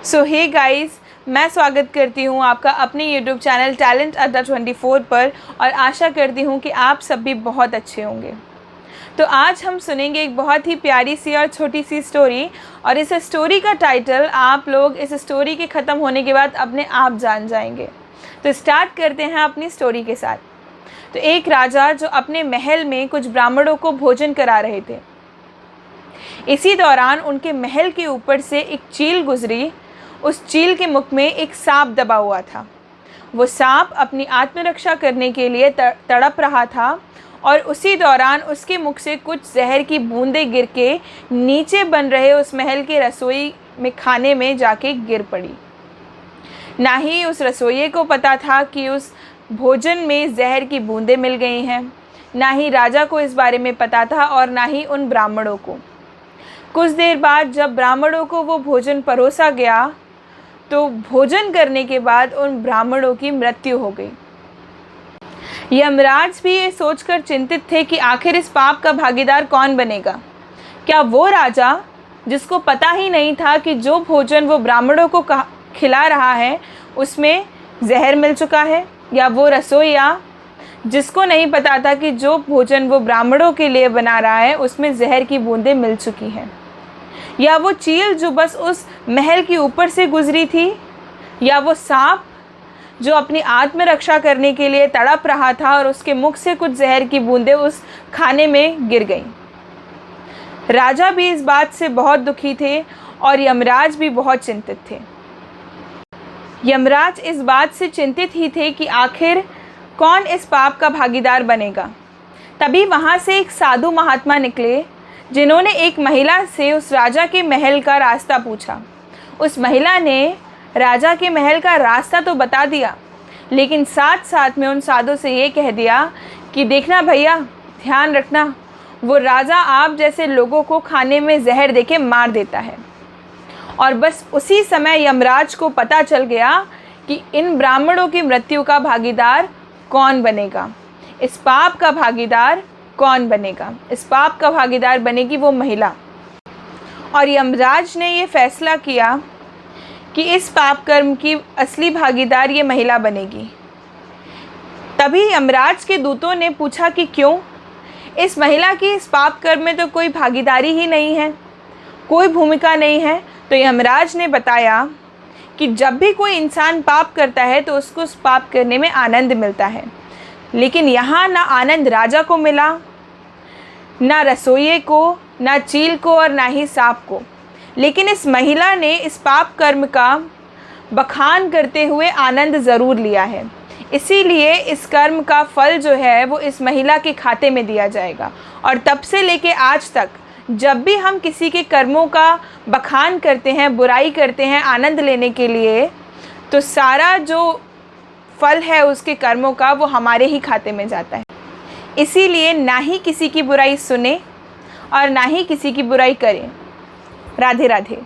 सो hey guys, मैं स्वागत करती हूँ आपका अपने YouTube चैनल टैलेंट अड्डा 24 पर और आशा करती हूँ कि आप सब भी बहुत अच्छे होंगे। तो आज हम सुनेंगे एक बहुत ही प्यारी सी और छोटी सी स्टोरी, और इस स्टोरी का टाइटल आप लोग इस स्टोरी के ख़त्म होने के बाद अपने आप जान जाएंगे। तो स्टार्ट करते हैं अपनी स्टोरी के साथ। तो एक राजा जो अपने महल में कुछ ब्राह्मणों को भोजन करा रहे थे, इसी दौरान उनके महल के ऊपर से एक चील गुजरी। उस चील के मुख में एक सांप दबा हुआ था। वो सांप अपनी आत्मरक्षा करने के लिए तड़प रहा था, और उसी दौरान उसके मुख से कुछ जहर की बूंदें गिर के नीचे बन रहे उस महल के रसोई में खाने में जाके गिर पड़ी। ना ही उस रसोइये को पता था कि उस भोजन में जहर की बूंदें मिल गई हैं, ना ही राजा को इस बारे में पता था, और ना ही उन ब्राह्मणों को। कुछ देर बाद जब ब्राह्मणों को वो भोजन परोसा गया, तो भोजन करने के बाद उन ब्राह्मणों की मृत्यु हो गई। यमराज भी ये सोचकर चिंतित थे कि आखिर इस पाप का भागीदार कौन बनेगा। क्या वो राजा जिसको पता ही नहीं था कि जो भोजन वो ब्राह्मणों को खिला रहा है उसमें जहर मिल चुका है, या वो रसोइया जिसको नहीं पता था कि जो भोजन वो ब्राह्मणों के लिए बना रहा है उसमें जहर की बूंदें मिल चुकी हैं, या वो चील जो बस उस महल के ऊपर से गुजरी थी, या वो सांप जो अपनी आत्मरक्षा करने के लिए तड़प रहा था और उसके मुख से कुछ जहर की बूंदें उस खाने में गिर गईं। राजा भी इस बात से बहुत दुखी थे और यमराज भी बहुत चिंतित थे। यमराज इस बात से चिंतित ही थे कि आखिर कौन इस पाप का भागीदार बनेगा। तभी वहाँ से एक साधु महात्मा निकले, जिन्होंने एक महिला से उस राजा के महल का रास्ता पूछा। उस महिला ने राजा के महल का रास्ता तो बता दिया, लेकिन साथ साथ में उन साधु से ये कह दिया कि देखना भैया, ध्यान रखना, वो राजा आप जैसे लोगों को खाने में जहर देके मार देता है। और बस उसी समय यमराज को पता चल गया कि इन ब्राह्मणों की मृत्यु का भागीदार कौन बनेगा, इस पाप का भागीदार कौन बनेगा। इस पाप का भागीदार बनेगी वो महिला। और यमराज ने ये फैसला किया कि इस पाप कर्म की असली भागीदार ये महिला बनेगी। तभी यमराज के दूतों ने पूछा कि क्यों, इस महिला की इस पाप कर्म में तो कोई भागीदारी ही नहीं है, कोई भूमिका नहीं है। तो यमराज ने बताया कि जब भी कोई इंसान पाप करता है तो उसको उस पाप करने में आनंद मिलता है, लेकिन यहाँ ना आनंद राजा को मिला, ना रसोइये को, ना चील को, और ना ही सांप को। लेकिन इस महिला ने इस पाप कर्म का बखान करते हुए आनंद ज़रूर लिया है। इसीलिए इस कर्म का फल जो है वो इस महिला के खाते में दिया जाएगा। और तब से लेके आज तक जब भी हम किसी के कर्मों का बखान करते हैं, बुराई करते हैं आनंद लेने के लिए, तो सारा जो फल है उसके कर्मों का वो हमारे ही खाते में जाता है। इसीलिए ना ही किसी की बुराई सुने और ना ही किसी की बुराई करें। राधे राधे।